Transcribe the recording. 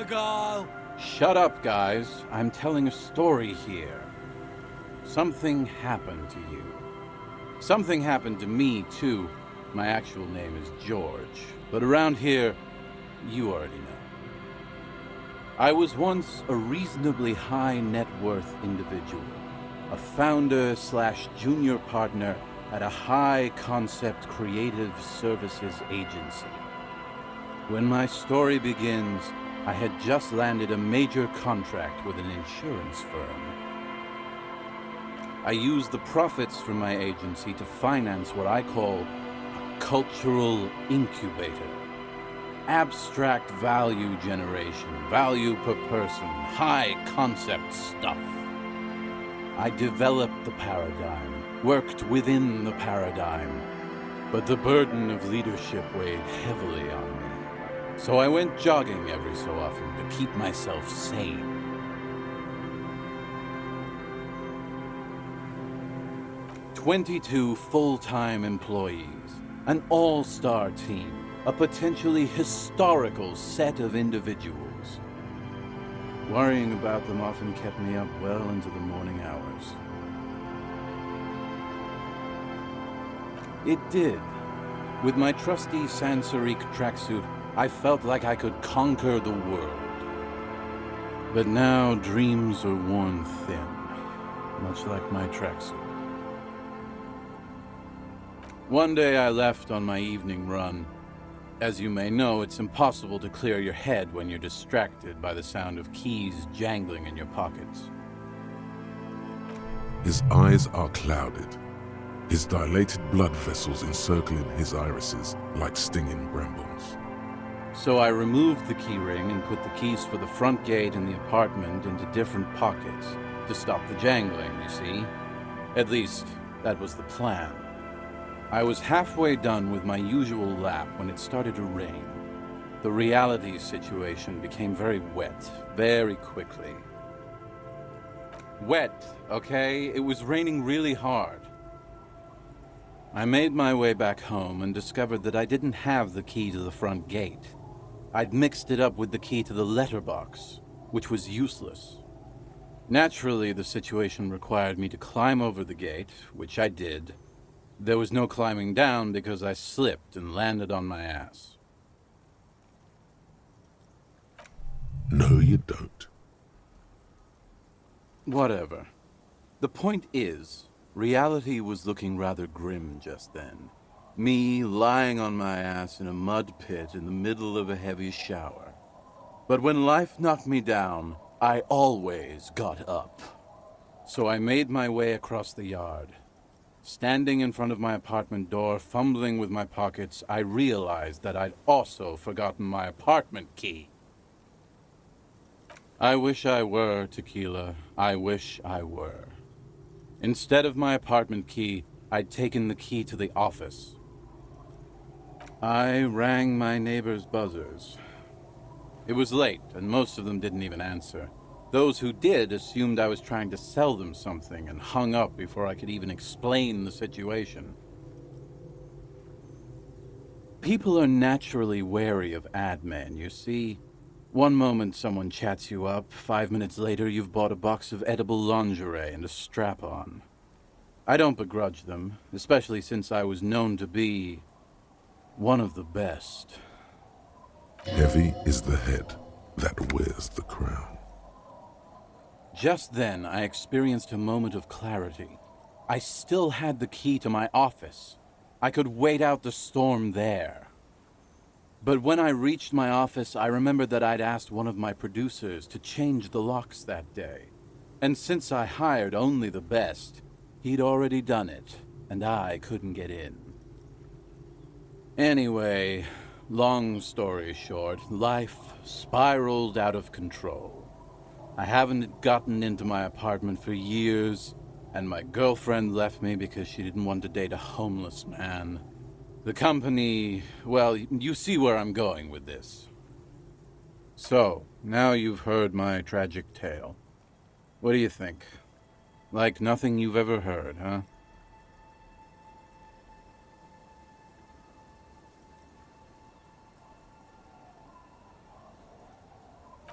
Argyle! Shut up, guys. I'm telling a story here. Something happened to you. Something happened to me, too. My actual name is George, but around here, you already know. I was once a reasonably high net worth individual, a founder/junior partner at a high-concept creative services agency. When my story begins, I had just landed a major contract with an insurance firm. I used the profits from my agency to finance what I call a cultural incubator. Abstract value generation, value per person, high-concept stuff. I developed the paradigm, worked within the paradigm, but the burden of leadership weighed heavily on me. So I went jogging every so often to keep myself sane. "22 full-time employees, an all-star team, a potentially historical set of individuals. Worrying about them often kept me up well into the morning hours. It did. With my trusty Sansarique tracksuit, I felt like I could conquer the world. But now dreams are worn thin, much like my tracksuit. One day I left on my evening run. As you may know, it's impossible to clear your head when you're distracted by the sound of keys jangling in your pockets. His eyes are clouded, his dilated blood vessels encircling his irises like stinging brambles. So I removed the key ring and put the keys for the front gate and the apartment into different pockets to stop the jangling, you see. At least, that was the plan. I was halfway done with my usual lap when it started to rain. The reality situation became very wet, very quickly. Wet, okay? It was raining really hard. I made my way back home and discovered that I didn't have the key to the front gate. I'd mixed it up with the key to the letterbox, which was useless. Naturally, the situation required me to climb over the gate, which I did. There was no climbing down because I slipped and landed on my ass. No, you don't. Whatever. The point is, reality was looking rather grim just then. Me lying on my ass in a mud pit in the middle of a heavy shower. But when life knocked me down, I always got up. So I made my way across the yard. Standing in front of my apartment door, fumbling with my pockets, I realized that I'd also forgotten my apartment key. I wish I were, Tequila. I wish I were. Instead of my apartment key, I'd taken the key to the office. I rang my neighbors' buzzers. It was late, and most of them didn't even answer. Those who did assumed I was trying to sell them something and hung up before I could even explain the situation. People are naturally wary of ad men, you see. One moment someone chats you up, 5 minutes later you've bought a box of edible lingerie and a strap-on. I don't begrudge them, especially since I was known to be one of the best. Heavy is the head that wears the crown. Just then, I experienced a moment of clarity. I still had the key to my office. I could wait out the storm there. But when I reached my office, I remembered that I'd asked one of my producers to change the locks that day. And since I hired only the best, he'd already done it, and I couldn't get in. Anyway, long story short, life spiraled out of control. I haven't gotten into my apartment for years, and my girlfriend left me because she didn't want to date a homeless man. The company, well, you see where I'm going with this. So, now you've heard my tragic tale. What do you think? Like nothing you've ever heard, huh?